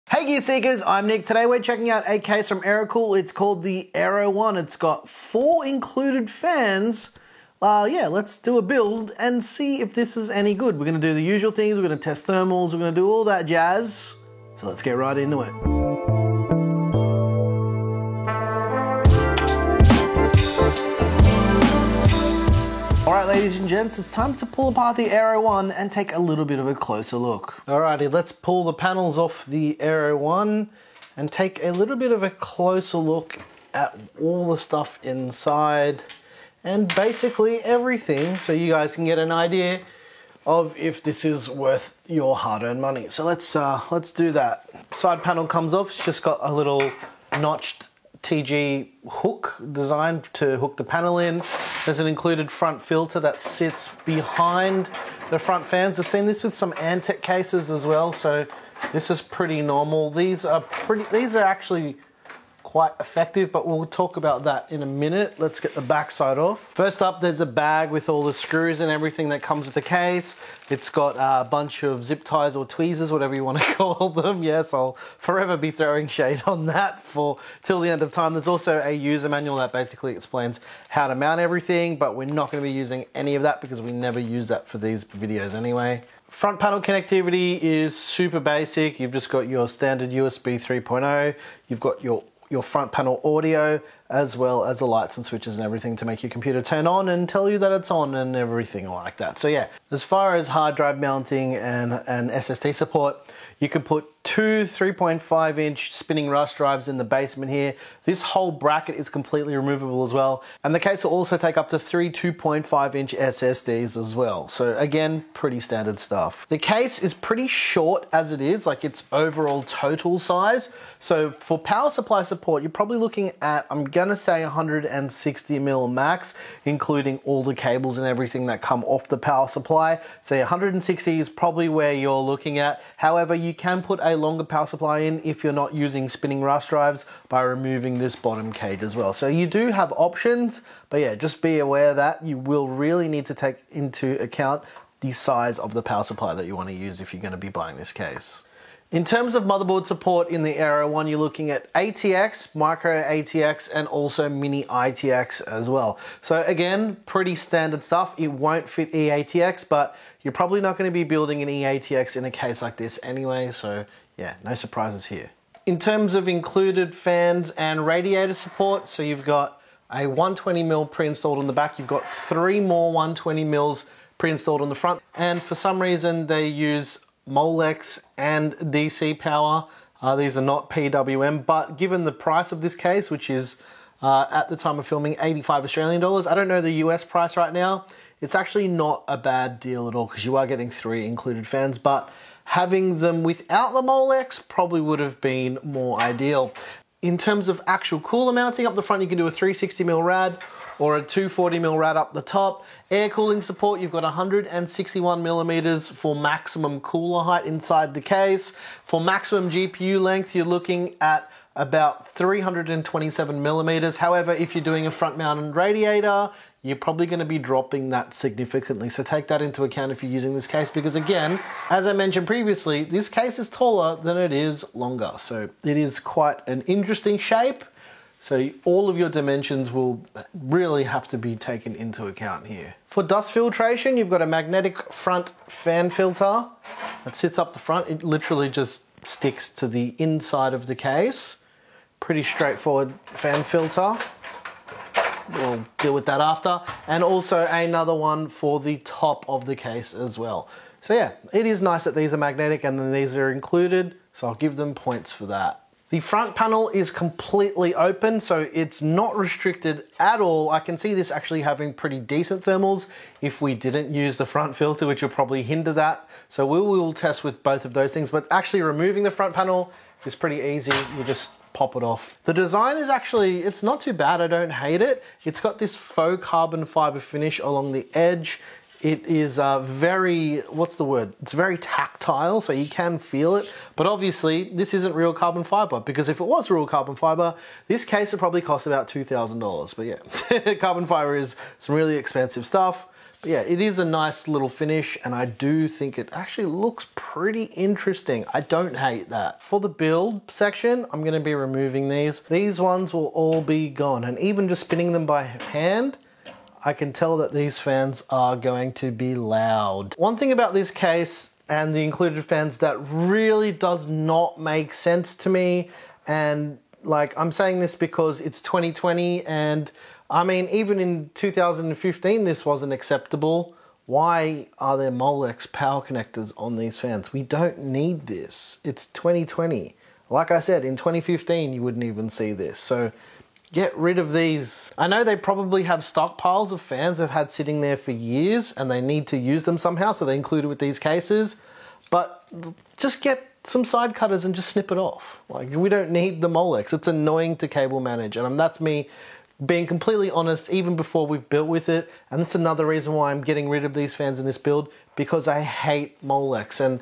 Hey Gear Seekers, I'm Nick. Today we're checking out a case from Aerocool. It's called the Aero One. It's got 4 included fans. Yeah, let's do a build and see if this is any good. We're gonna do the usual things. We're gonna test thermals. We're gonna do all that jazz. So let's get right into it. Alright ladies and gents, it's time to pull apart the Aero One and take a little bit of a closer look. Alrighty, let's pull the panels off the Aero One and take a little bit of a closer look at all the stuff inside and basically everything, so you guys can get an idea of if this is worth your hard-earned money. So let's do that. Side panel comes off. It's just got a little notched TG hook designed to hook the panel in. There's an included front filter that sits behind the front fans. I've seen this with some Antec cases as well, so this is pretty normal. These are actually quite effective, but we'll talk about that in a minute. Let's get the back side off. First up, there's a bag with all the screws and everything that comes with the case. It's got a bunch of zip ties or tweezers, whatever you want to call them. Yes, I'll forever be throwing shade on that till the end of time. There's also a user manual that basically explains how to mount everything, but we're not going to be using any of that because we never use that for these videos anyway. Front panel connectivity is super basic. You've just got your standard USB 3.0. You've got your front panel audio, as well as the lights and switches and everything to make your computer turn on and tell you that it's on and everything like that. So yeah, as far as hard drive mounting and SSD support, you can put 2 3.5-inch spinning rush drives in the basement here. This whole bracket is completely removable as well. And the case will also take up to 3 2.5-inch SSDs as well. So again, pretty standard stuff. The case is pretty short as it is, like its overall total size. So for power supply support, you're probably looking at, I'm gonna say 160 mil max, including all the cables and everything that come off the power supply. So 160 is probably where you're looking at. However, you can put a longer power supply in if you're not using spinning rush drives by removing this bottom cage as well. So you do have options, but yeah, just be aware that you will really need to take into account the size of the power supply that you want to use if you're going to be buying this case. In terms of motherboard support in the Aero One, you're looking at ATX, micro ATX, and also mini ITX as well. So again, pretty standard stuff. It won't fit eATX, but you're probably not going to be building an eATX in a case like this anyway, so yeah, no surprises here. In terms of included fans and radiator support, so you've got a 120mm pre-installed on the back, you've got 3 more 120mm pre-installed on the front, and for some reason they use Molex and DC power. These are not PWM, but given the price of this case, which is at the time of filming 85 Australian dollars, I don't know the US price right now, it's actually not a bad deal at all because you are getting 3 included fans, but having them without the Molex probably would have been more ideal. In terms of actual cooler mounting, up the front you can do a 360mm rad or a 240mm rad up the top. Air cooling support, you've got 161mm for maximum cooler height inside the case. For maximum GPU length, you're looking at about 327mm. However, if you're doing a front mounted radiator, you're probably going to be dropping that significantly. So take that into account if you're using this case, because again, as I mentioned previously, this case is taller than it is longer. So it is quite an interesting shape. So all of your dimensions will really have to be taken into account here. For dust filtration, you've got a magnetic front fan filter that sits up the front. It literally just sticks to the inside of the case. Pretty straightforward fan filter. We'll deal with that after. And also another one for the top of the case as well. So yeah, it is nice that these are magnetic and then these are included. So I'll give them points for that. The front panel is completely open, so it's not restricted at all. I can see this actually having pretty decent thermals if we didn't use the front filter, which will probably hinder that. So we will test with both of those things, but actually removing the front panel is pretty easy. You just pop it off. The design is actually, it's not too bad. I don't hate it. It's got this faux carbon fiber finish along the edge. It is very, what's the word? It's very tactile, so you can feel it. But obviously, this isn't real carbon fiber, because if it was real carbon fiber, this case would probably cost about $2,000. But yeah, carbon fiber is some really expensive stuff. But yeah, it is a nice little finish, and I do think it actually looks pretty interesting. I don't hate that. For the build section, I'm gonna be removing these. These ones will all be gone, and even just spinning them by hand, I can tell that these fans are going to be loud. One thing about this case and the included fans that really does not make sense to me, and like I'm saying this because it's 2020, and I mean, even in 2015 this wasn't acceptable. Why are there Molex power connectors on these fans? We don't need this. It's 2020. Like I said, in 2015 you wouldn't even see this. So get rid of these. I know they probably have stockpiles of fans they've had sitting there for years and they need to use them somehow, so they include it with these cases. But just get some side cutters and just snip it off. Like, we don't need the Molex. It's annoying to cable manage, and that's me being completely honest even before we've built with it. And that's another reason why I'm getting rid of these fans in this build, because I hate Molex, and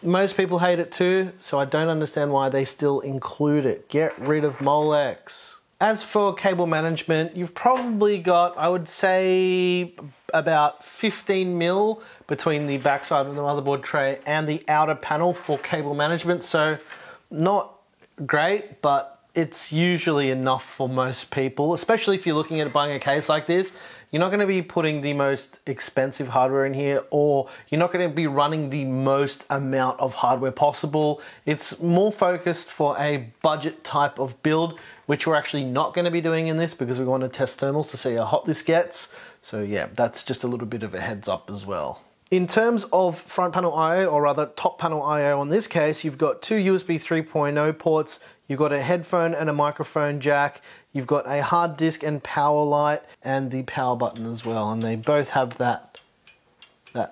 most people hate it too, so I don't understand why they still include it. Get rid of Molex. As for cable management, you've probably got, I would say, about 15 mil between the backside of the motherboard tray and the outer panel for cable management. So not great, but it's usually enough for most people, especially if you're looking at buying a case like this. You're not going to be putting the most expensive hardware in here, or you're not going to be running the most amount of hardware possible. It's more focused for a budget type of build, which we're actually not going to be doing in this because we want to test thermals to see how hot this gets. So yeah, that's just a little bit of a heads up as well. In terms of front panel I/O, or rather top panel I/O on this case, you've got two USB 3.0 ports, you've got a headphone and a microphone jack, you've got a hard disk and power light, and the power button as well, and they both have that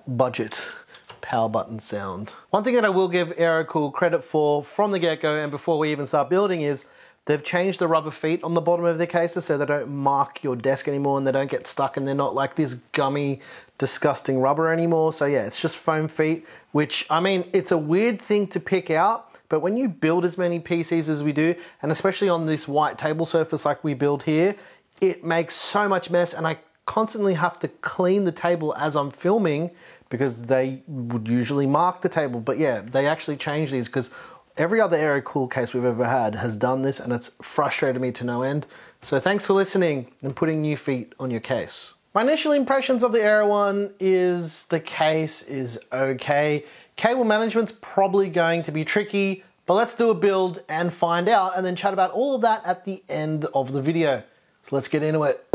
budget power button sound. One thing that I will give Aerocool credit for from the get-go and before we even start building is they've changed the rubber feet on the bottom of their cases so they don't mark your desk anymore and they don't get stuck and they're not like this gummy, disgusting rubber anymore. So yeah, it's just foam feet, which, I mean, it's a weird thing to pick out, but when you build as many PCs as we do, and especially on this white table surface like we build here, it makes so much mess, and I constantly have to clean the table as I'm filming because they would usually mark the table. But yeah, they actually changed these because every other Aerocool case we've ever had has done this, and it's frustrated me to no end. So thanks for listening and putting new feet on your case. My initial impressions of the Aero One is the case is okay. Cable management's probably going to be tricky, but let's do a build and find out, and then chat about all of that at the end of the video. So let's get into it.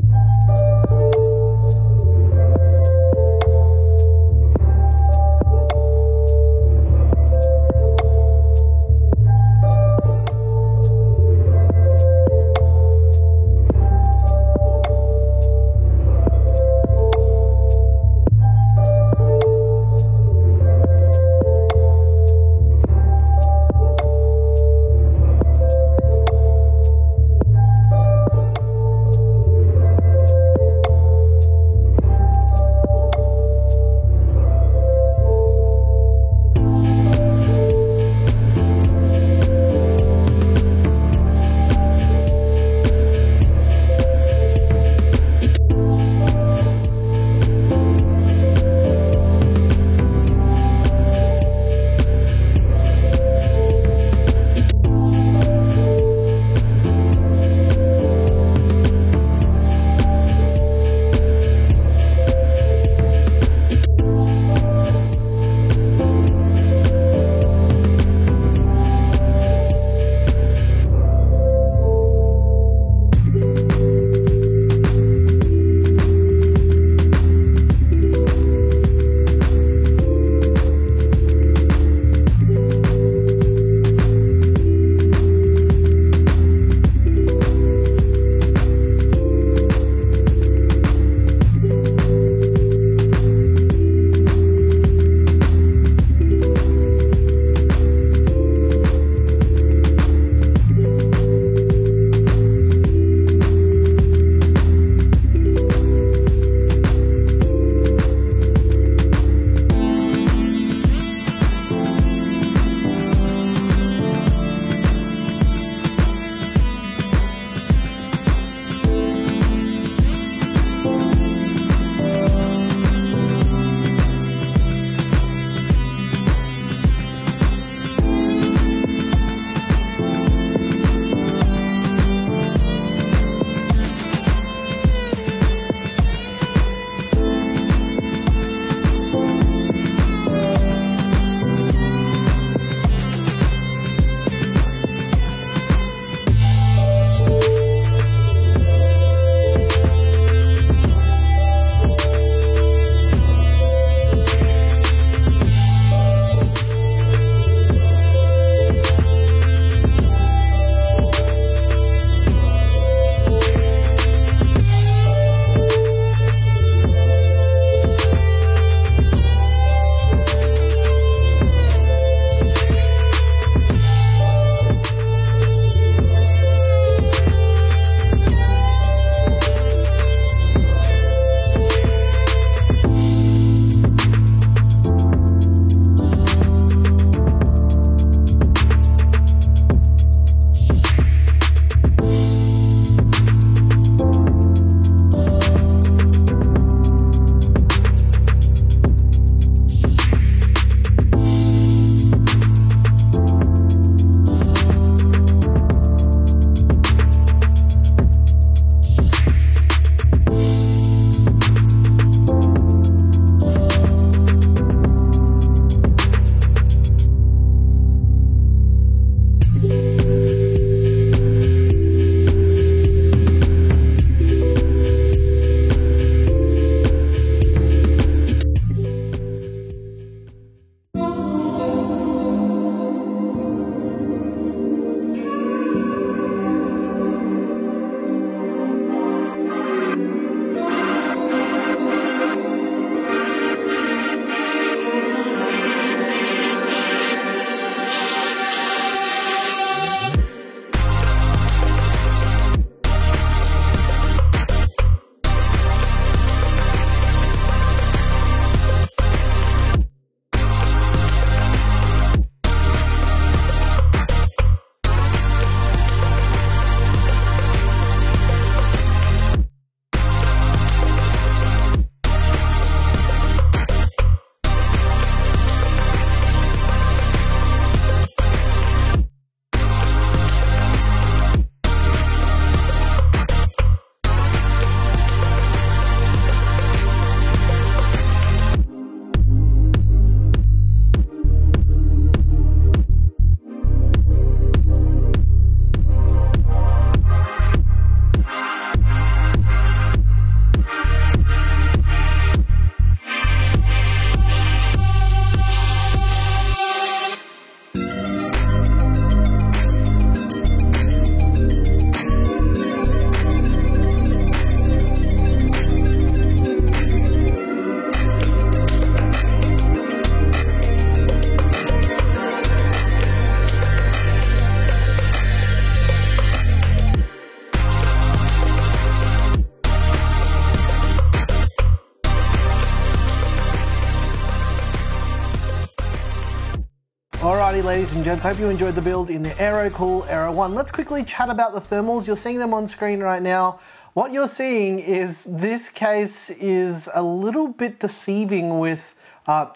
Alrighty ladies and gents, hope you enjoyed the build in the AeroCool Aero 1. Let's quickly chat about the thermals. You're seeing them on screen right now. What you're seeing is this case is a little bit deceiving with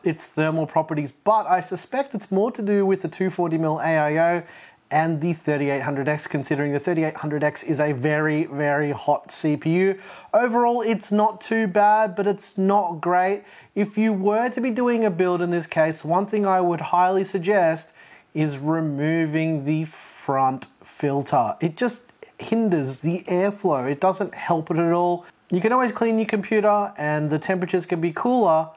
its thermal properties, but I suspect it's more to do with the 240mm AIO and the 3800X, considering the 3800X is a very, very hot CPU. Overall, it's not too bad, but it's not great. If you were to be doing a build in this case, one thing I would highly suggest is removing the front filter. It just hinders the airflow. It doesn't help it at all. You can always clean your computer and the temperatures can be cooler,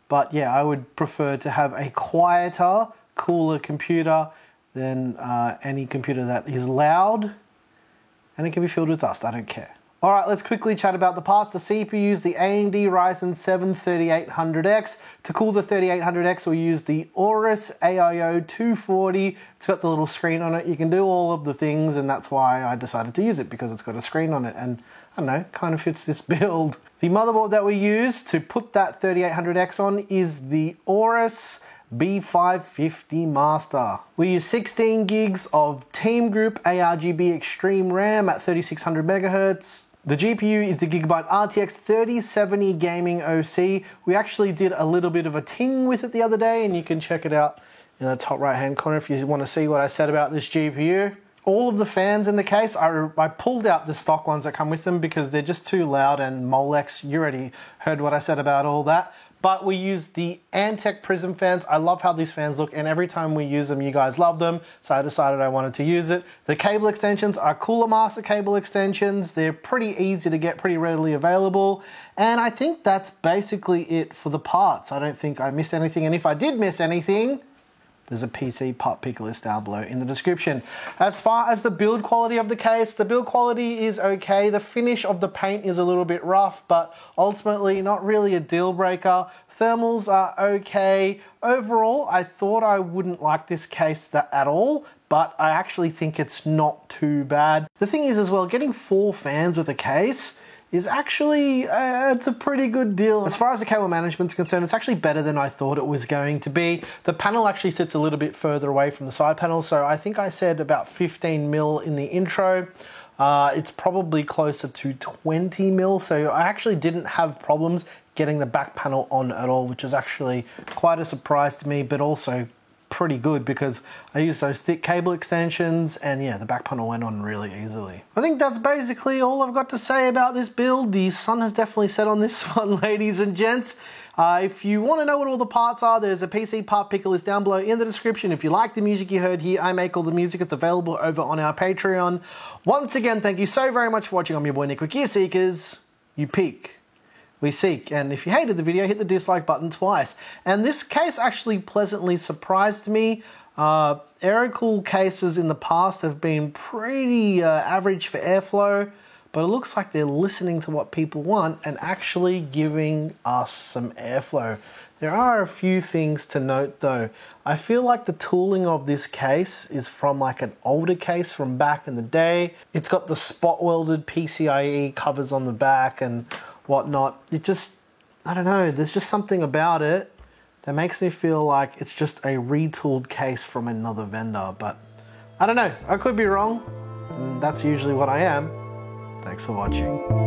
but yeah, I would prefer to have a quieter, cooler computer than any computer that is loud, and it can be filled with dust, I don't care. All right, let's quickly chat about the parts. The CPU's the AMD Ryzen 7 3800X. To cool the 3800X, we'll use the Aorus AIO 240. It's got the little screen on it. You can do all of the things, and that's why I decided to use it, because it's got a screen on it, and I don't know, kind of fits this build. The motherboard that we use to put that 3800X on is the Aorus B550 Master. We use 16 gigs of Team Group ARGB Extreme RAM at 3600 MHz. The GPU is the Gigabyte RTX 3070 Gaming OC. We actually did a little bit of a ting with it the other day, and you can check it out in the top right hand corner if you want to see what I said about this GPU. All of the fans in the case, I pulled out the stock ones that come with them because they're just too loud, and Molex, you already heard what I said about all that. But we use the Antec Prism fans. I love how these fans look, and every time we use them, you guys love them, so I decided I wanted to use it. The cable extensions are Cooler Master cable extensions. They're pretty easy to get, pretty readily available, and I think that's basically it for the parts. I don't think I missed anything, and if I did miss anything, there's a PC part pick list down below in the description. As far as the build quality of the case, the build quality is okay. The finish of the paint is a little bit rough, but ultimately not really a deal breaker. Thermals are okay. Overall, I thought I wouldn't like this case at all, but I actually think it's not too bad. The thing is as well, getting 4 fans with a case is actually, it's a pretty good deal. As far as the cable management's concerned, it's actually better than I thought it was going to be. The panel actually sits a little bit further away from the side panel, so I think I said about 15mm in the intro. It's probably closer to 20mm, so I actually didn't have problems getting the back panel on at all, which is actually quite a surprise to me, but also pretty good because I used those thick cable extensions, and yeah, the back panel went on really easily. I think that's basically all I've got to say about this build. The sun has definitely set on this one, ladies and gents. If you want to know what all the parts are, there's a PC part picker list down below in the description. If you like the music you heard here, I make all the music. It's available over on our Patreon. Once again, thank you so very much for watching. I'm your boy Nick with Gear Seekers. You peek, we seek. And if you hated the video, hit the dislike button twice. And this case actually pleasantly surprised me. Aerocool cases in the past have been pretty average for airflow, but it looks like they're listening to what people want and actually giving us some airflow. There are a few things to note though. I feel like the tooling of this case is from like an older case from back in the day. It's got the spot welded PCIe covers on the back and whatnot. It just, I don't know, there's just something about it that makes me feel like it's just a retooled case from another vendor, but I don't know, I could be wrong. That's usually what I am. Thanks for watching.